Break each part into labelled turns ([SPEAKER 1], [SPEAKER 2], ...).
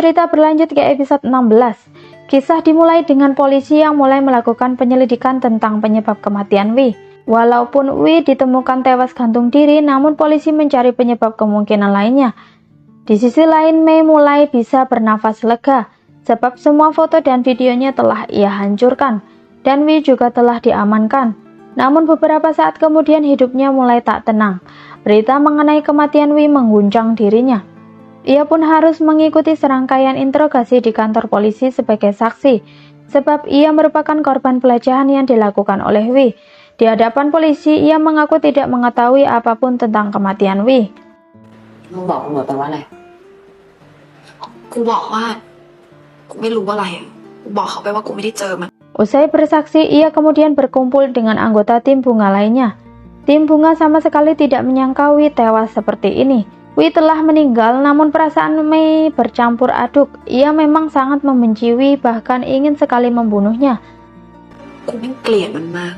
[SPEAKER 1] cerita berlanjut ke episode 16. Kisah dimulai dengan polisi yang mulai melakukan penyelidikan tentang penyebab kematian Wi. Walaupun Wi ditemukan tewas gantung diri, namun polisi mencari penyebab kemungkinan lainnya. Di sisi lain, Mei mulai bisa bernafas lega, sebab semua foto dan videonya telah ia hancurkan, dan Wi juga telah diamankan. Namun beberapa saat kemudian hidupnya mulai tak tenang. Berita mengenai kematian Wi mengguncang dirinya. Ia pun harus mengikuti serangkaian interogasi di kantor polisi sebagai saksi, sebab ia merupakan korban pelecehan yang dilakukan oleh Wi. Di hadapan polisi, ia mengaku tidak mengetahui apapun tentang kematian Wi.
[SPEAKER 2] มึงบอกตำรวจไปว่าอะไรกูบอกว่ากูไม่รู้อะไรกูบอกเขาไปว่ากูไม่ได้เจอมัน
[SPEAKER 1] Usai bersaksi, ia kemudian berkumpul dengan anggota tim bunga lainnya. Tim bunga sama sekali tidak menyangka Wi tewas seperti ini. Wi telah meninggal, namun perasaan Mei bercampur aduk. Ia memang sangat membenci Wi, bahkan ingin sekali membunuhnya.
[SPEAKER 2] กูไม่เกลียดมันมาก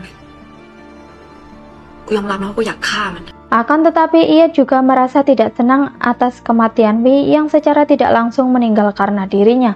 [SPEAKER 2] กูยอมรับนะว่ากูอยากฆ่ามัน
[SPEAKER 1] Akan tetapi ia juga merasa tidak senang atas kematian Wi yang secara tidak langsung meninggal karena dirinya.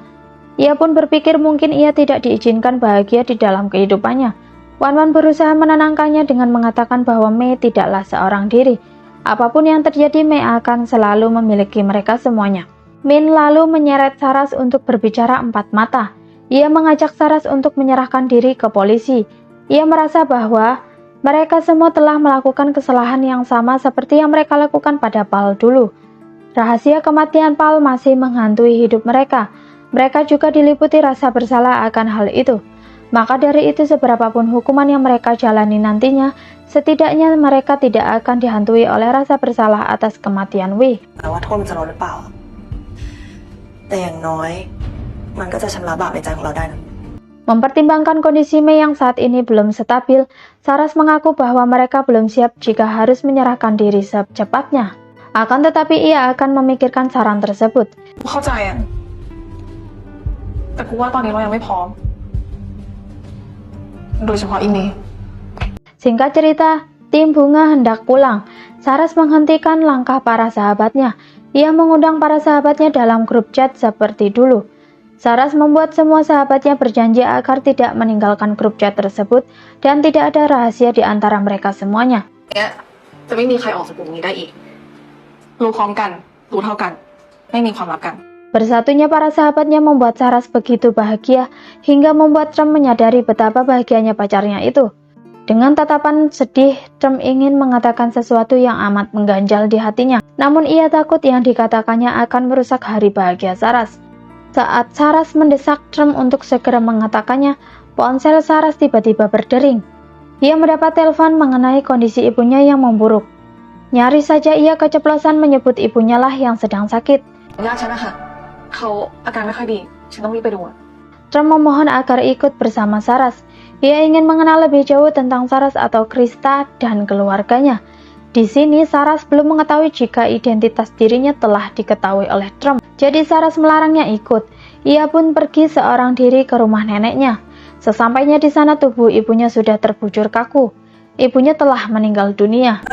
[SPEAKER 1] Ia pun berpikir mungkin ia tidak diizinkan bahagia di dalam kehidupannya. Wan berusaha menenangkannya dengan mengatakan bahwa Mei tidaklah seorang diri. Apapun yang terjadi, Mei akan selalu memiliki mereka semuanya. Min lalu menyeret Saras untuk berbicara empat mata. Ia mengajak Saras untuk menyerahkan diri ke polisi. Ia merasa bahwa mereka semua telah melakukan kesalahan yang sama seperti yang mereka lakukan pada Pal dulu. Rahasia kematian Pal masih menghantui hidup mereka. Mereka juga diliputi rasa bersalah akan hal itu. Maka dari itu, seberapapun hukuman yang mereka jalani nantinya, setidaknya mereka tidak akan dihantui oleh rasa bersalah atas kematian Wi.
[SPEAKER 2] แต่ว่าโทษมันจะลดหรือเปล่าแต่อย่างน้อยมันก็จะชำระบาปในใจของเราได้นะ
[SPEAKER 1] Mempertimbangkan kondisi Mei yang saat ini belum stabil, Saras mengaku bahwa mereka belum siap jika harus menyerahkan diri secepatnya. Akan tetapi ia akan memikirkan saran tersebut.
[SPEAKER 2] กูเข้าใจอ่ะแต่กูว่าตอนนี้เรายังไม่พร้อมโดยเฉพาะอีเมย์
[SPEAKER 1] Singkat cerita, tim bunga hendak pulang. Saras menghentikan langkah para sahabatnya. Ia mengundang para sahabatnya dalam grup chat seperti dulu. Saras membuat semua sahabatnya berjanji agar tidak meninggalkan grup chat tersebut dan tidak ada rahasia di antara mereka semuanya.
[SPEAKER 2] เนี่ยจะไม่มีใครออกจากกลุ่มนี้ได้อีกรู้พร้อมกันรู้เท่ากันไม่มีความลับกัน
[SPEAKER 1] Bersatunya para sahabatnya membuat Saras begitu bahagia hingga membuat Trem menyadari betapa bahagianya pacarnya itu. Dengan tatapan sedih, Trem ingin mengatakan sesuatu yang amat mengganjal di hatinya. Namun ia takut yang dikatakannya akan merusak hari bahagia Saras. Saat Saras mendesak Trem untuk segera mengatakannya, ponsel Saras tiba-tiba berdering. Ia mendapat telepon mengenai kondisi ibunya yang memburuk. Nyaris saja ia keceplosan menyebut ibunya lah yang sedang sakit.
[SPEAKER 2] ญาติฉันนะคะเขาอาการไม่ค่อยดีฉันต้องรีบไปดู
[SPEAKER 1] Trem memohon agar ikut bersama Saras. Ia ingin mengenal lebih jauh tentang Saras atau Krista dan keluarganya. Di sini Saras belum mengetahui jika identitas dirinya telah diketahui oleh Trem. Jadi Saras melarangnya ikut. Ia pun pergi seorang diri ke rumah neneknya. Sesampainya di sana tubuh ibunya sudah terbujur kaku. Ibunya telah meninggal dunia.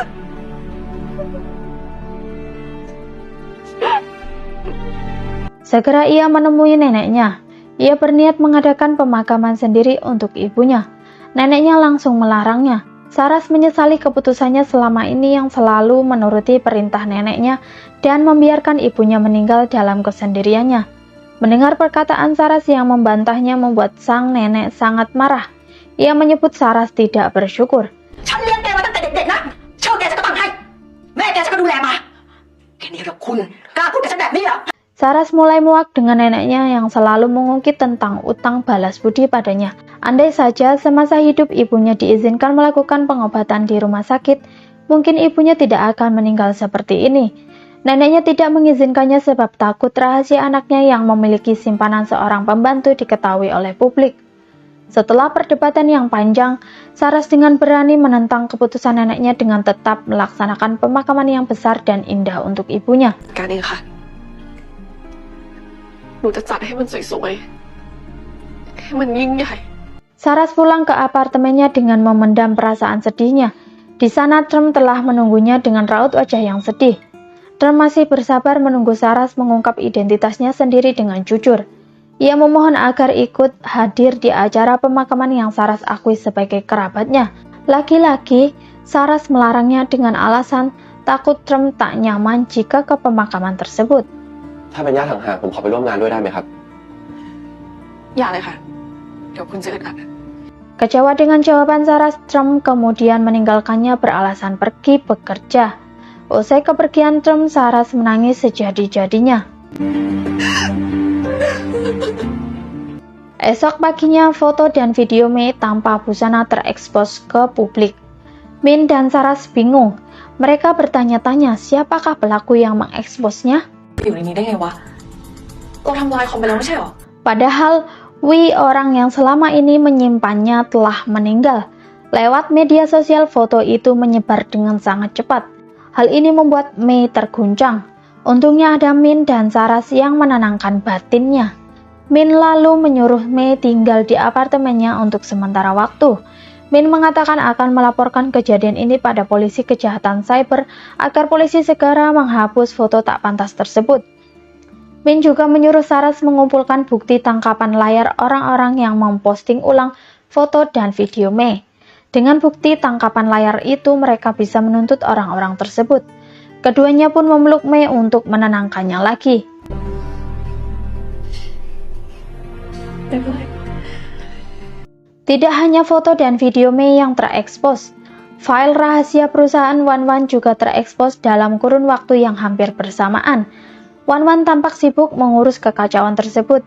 [SPEAKER 1] Segera ia menemui neneknya. Ia berniat mengadakan pemakaman sendiri untuk ibunya. Neneknya langsung melarangnya. Saras menyesali keputusannya selama ini yang selalu menuruti perintah neneknya dan membiarkan ibunya meninggal dalam kesendiriannya. Mendengar perkataan Saras yang membantahnya membuat sang nenek sangat marah. Ia menyebut Saras tidak bersyukur.
[SPEAKER 2] ฉันเลี้ยงแกมาตั้งแต่เด็กๆนะเชื่อแกจะก็ต้องให้แม่แกฉันก็ดูแลมาแกนี่กับคุณกล้าพูดกับฉันแบบนี้เหรอ
[SPEAKER 1] Saras mulai muak dengan neneknya yang selalu mengungkit tentang utang balas budi padanya. Andai saja semasa hidup ibunya diizinkan melakukan pengobatan di rumah sakit, mungkin ibunya tidak akan meninggal seperti ini. Neneknya tidak mengizinkannya sebab takut rahasia anaknya yang memiliki simpanan seorang pembantu diketahui oleh publik. Setelah perdebatan yang panjang, Saras dengan berani menentang keputusan neneknya dengan tetap melaksanakan pemakaman yang besar dan indah untuk ibunya.
[SPEAKER 2] การเองค่ะหนูจะจัดให้มันสวยๆให้มันยิ่งใหญ่
[SPEAKER 1] Saras pulang ke apartemennya dengan memendam perasaan sedihnya. Di sana Trem telah menunggunya dengan raut wajah yang sedih. Trump masih bersabar menunggu Saras mengungkap identitasnya sendiri dengan jujur. Ia memohon agar ikut hadir di acara pemakaman yang Saras akui sebagai kerabatnya. Lagi-lagi, Saras melarangnya dengan alasan takut Trump tak nyaman jika ke pemakaman tersebut.
[SPEAKER 3] ถ้าเป็นญาติห่างๆผมขอไปร่วมงานด้วยได้ไหมครับ
[SPEAKER 2] อย่าเลยค่ะ เดี๋ยวคุณจะอึดอัด
[SPEAKER 1] Kecewa dengan jawaban Saras, Trump kemudian meninggalkannya beralasan pergi bekerja. Usai kepergian Trump, Saras menangis sejadi-jadinya. Esok paginya, foto dan video Mei tanpa busana terekspos ke publik. Min dan Saras bingung. Mereka bertanya-tanya siapakah pelaku yang mengeksposnya.
[SPEAKER 2] อยู่ในนี้ได้ไงวะ เราทำลายคอมไปแล้วไม่ใช่หรอ
[SPEAKER 1] Padahal Wi, orang yang selama ini menyimpannya, telah meninggal. Lewat media sosial, foto itu menyebar dengan sangat cepat. Hal ini membuat Mei terguncang. Untungnya ada Min dan Saras yang menenangkan batinnya. Min lalu menyuruh Mei tinggal di apartemennya untuk sementara waktu. Min mengatakan akan melaporkan kejadian ini pada polisi kejahatan cyber agar polisi segera menghapus foto tak pantas tersebut. Min juga menyuruh Saras mengumpulkan bukti tangkapan layar orang-orang yang memposting ulang foto dan video Mei. Dengan bukti tangkapan layar itu, mereka bisa menuntut orang-orang tersebut. Keduanya pun memeluk Mei untuk menenangkannya lagi. Tidak hanya foto dan video Mei yang terekspos, file rahasia perusahaan Wanwan juga terekspos dalam kurun waktu yang hampir bersamaan. Wanwan tampak sibuk mengurus kekacauan tersebut.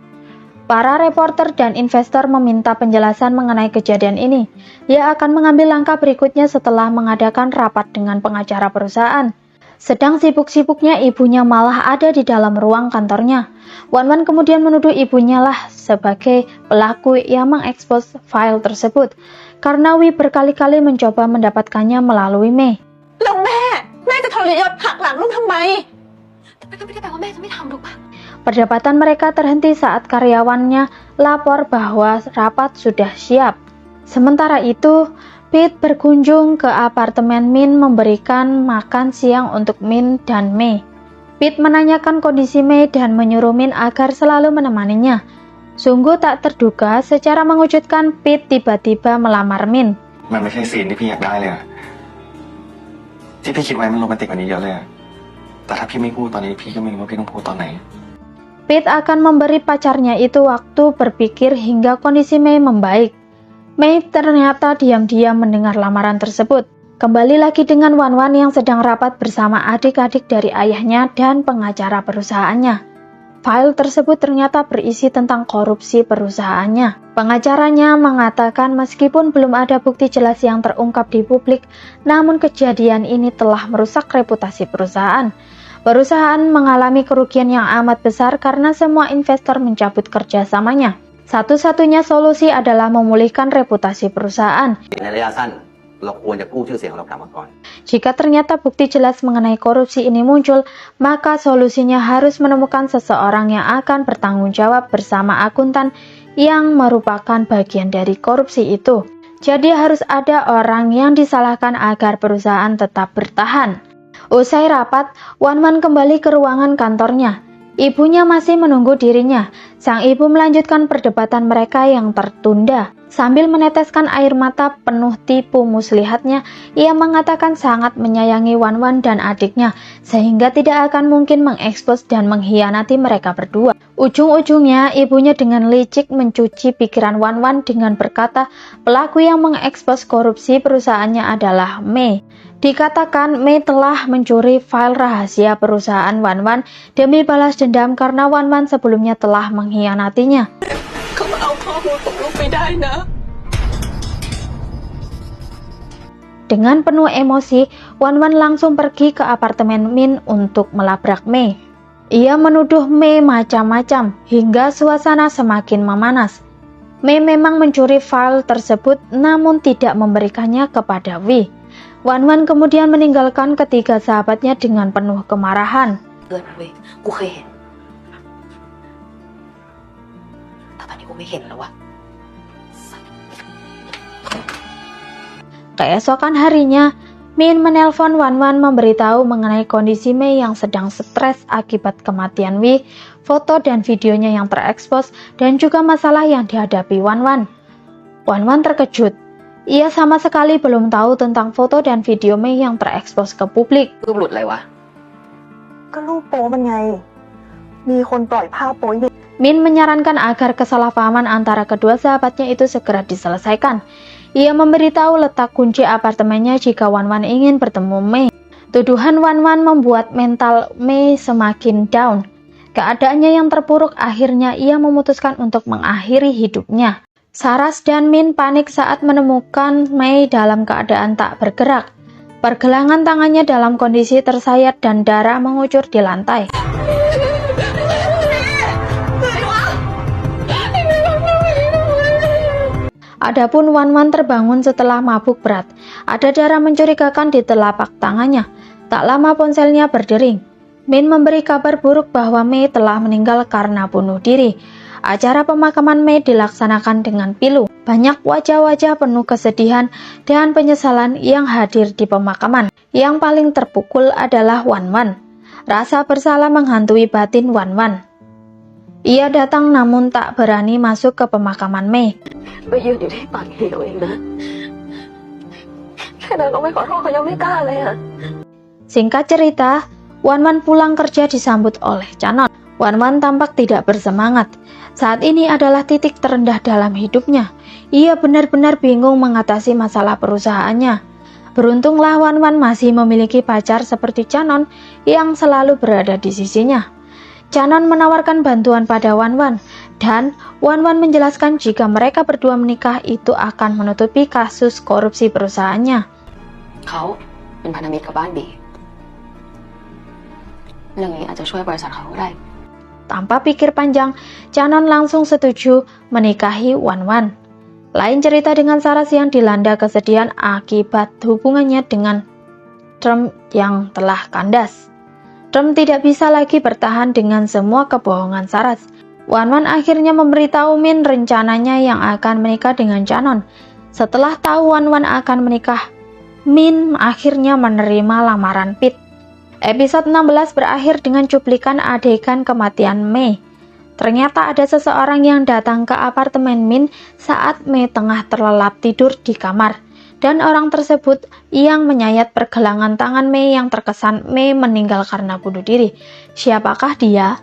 [SPEAKER 1] Para reporter dan investor meminta penjelasan mengenai kejadian ini. Ia akan mengambil langkah berikutnya setelah mengadakan rapat dengan pengacara perusahaan. Sedang sibuk-sibuknya, ibunya malah ada di dalam ruang kantornya. Wanwan kemudian menuduh ibunya lah sebagai pelaku yang mengekspos file tersebut, karena Wi berkali-kali mencoba mendapatkannya melalui Mei.
[SPEAKER 2] แล้วแม่จะทรยศหักหลังลูกทำไม แต่ก็ไม่ได้แปลว่าแม่จะไม่ทำถูกปะ
[SPEAKER 1] Perdebatan mereka terhenti saat karyawannya lapor bahwa rapat sudah siap. Sementara itu, Pete berkunjung ke apartemen Min memberikan makan siang untuk Min dan Mei. Pete menanyakan kondisi Mei dan menyuruh Min agar selalu menemaninya. Sungguh tak terduga, secara mengejutkan Pete tiba-tiba melamar Min.
[SPEAKER 3] มันไม่ใช่ซีนที่พี่อยากได้เลยอะที่พี่คิดไว้มันโรแมนติกกว่านี้เยอะเลยอะแต่ถ้าพี่ไม่พูดตอนนี้พี่ก็ไม่รู้ว่าพี่ต้องพูดตอนไหน
[SPEAKER 1] Pete akan memberi pacarnya itu waktu berpikir hingga kondisi Mei membaik. Mei ternyata diam-diam mendengar lamaran tersebut. Kembali lagi dengan Wanwan yang sedang rapat bersama adik-adik dari ayahnya dan pengacara perusahaannya. File tersebut ternyata berisi tentang korupsi perusahaannya. Pengacaranya mengatakan meskipun belum ada bukti jelas yang terungkap di publik, namun kejadian ini telah merusak reputasi perusahaan. Perusahaan mengalami kerugian yang amat besar karena semua investor mencabut kerjasamanya. Satu-satunya solusi adalah memulihkan reputasi perusahaan.
[SPEAKER 4] ในระยะสั้นเราควรจะกู้ชื่อเสียงของเรากลับมาก่อน
[SPEAKER 1] Jika ternyata bukti jelas mengenai korupsi ini muncul, maka solusinya harus menemukan seseorang yang akan bertanggung jawab bersama akuntan yang merupakan bagian dari korupsi itu. Jadi harus ada orang yang disalahkan agar perusahaan tetap bertahan. Usai rapat, Wanwan kembali ke ruangan kantornya. Ibunya masih menunggu dirinya. Sang ibu melanjutkan perdebatan mereka yang tertunda. Sambil meneteskan air mata penuh tipu muslihatnya, ia mengatakan sangat menyayangi Wanwan dan adiknya, sehingga tidak akan mungkin mengekspos dan mengkhianati mereka berdua. Ujung-ujungnya, ibunya dengan licik mencuci pikiran Wanwan dengan berkata pelaku yang mengekspos korupsi perusahaannya adalah Mei. Dikatakan Mei telah mencuri file rahasia perusahaan Wanwan demi balas dendam karena Wanwan sebelumnya telah mengkhianatinya.
[SPEAKER 2] เขามาเอาข้อมูลของลูกไปได้นะ
[SPEAKER 1] Dengan penuh emosi, Wanwan langsung pergi ke apartemen Min untuk melabrak Mei. Ia menuduh Mei macam-macam hingga suasana semakin memanas. Mei memang mencuri file tersebut namun tidak memberikannya kepada Wi. Wanwan kemudian meninggalkan ketiga sahabatnya dengan penuh kemarahan.
[SPEAKER 2] เกินเว้ยกูเคยเห็นแต่ตอนนี้กูไม่เห็นแล้ววะ
[SPEAKER 1] Keesokan harinya, Min menelpon Wan Wan memberitahu mengenai kondisi Mei yang sedang stres akibat kematian Wi, foto dan videonya yang terekspos, dan juga masalah yang dihadapi Wan Wan. Wan Wan terkejut. Ia sama sekali belum tahu tentang foto dan video Mei yang terekspos ke publik.
[SPEAKER 2] รูปหลุดอะไรวะ
[SPEAKER 5] ก็รูปโป๊มันไง มีคนปล่อยภาพโป๊เด็ก
[SPEAKER 1] Min menyarankan agar kesalahpahaman antara kedua sahabatnya itu segera diselesaikan. Ia memberitahu letak kunci apartemennya jika Wan Wan ingin bertemu Mei. Tuduhan Wan Wan membuat mental Mei semakin down. Keadaannya yang terpuruk, akhirnya ia memutuskan untuk mengakhiri hidupnya. Saras dan Min panik saat menemukan Mei dalam keadaan tak bergerak. Pergelangan tangannya dalam kondisi tersayat dan darah mengucur di lantai. Adapun Wan Wan terbangun setelah mabuk berat. Ada darah mencurigakan di telapak tangannya. Tak lama ponselnya berdering. Min memberi kabar buruk bahwa Mei telah meninggal karena bunuh diri. Acara pemakaman Mei dilaksanakan dengan pilu. Banyak wajah-wajah penuh kesedihan dan penyesalan yang hadir di pemakaman. Yang paling terpukul adalah Wan Wan. Rasa bersalah menghantui batin Wan Wan. Ia datang namun tak berani masuk ke pemakaman Mei.
[SPEAKER 2] ไปยืนอยู่ที่ปากเหวเองนะ แค่นั้นก็ไม่ขอโทษเขายังไม่กล้าเลยอะ
[SPEAKER 1] Singkat cerita, Wan Wan pulang kerja disambut oleh Canon. Wan Wan tampak tidak bersemangat. Saat ini adalah titik terendah dalam hidupnya. Ia benar-benar bingung mengatasi masalah perusahaannya. Beruntunglah Wan Wan masih memiliki pacar seperti Canon yang selalu berada di sisinya. Canon menawarkan bantuan pada Wan Wan, dan Wan Wan menjelaskan jika mereka berdua menikah itu akan menutupi kasus korupsi perusahaannya.
[SPEAKER 2] เขาเป็นพันธมิตรกับบ้านบีเรื่องนี้อาจจะช่วยบริษัทเขาก็ได้
[SPEAKER 1] Tanpa pikir panjang, Canon langsung setuju menikahi Wan Wan. Lain cerita dengan Saras yang dilanda kesedihan akibat hubungannya dengan Trump yang telah kandas. Trump tidak bisa lagi bertahan dengan semua kebohongan Saras. Wan Wan akhirnya memberitahu Min rencananya yang akan menikah dengan Canon. Setelah tahu Wan Wan akan menikah, Min akhirnya menerima lamaran Pete. Episode 16 berakhir dengan cuplikan adegan kematian Mei. Ternyata ada seseorang yang datang ke apartemen Min saat Mei tengah terlelap tidur di kamar. Dan orang tersebut yang menyayat pergelangan tangan Mei yang terkesan Mei meninggal karena bunuh diri. Siapakah dia?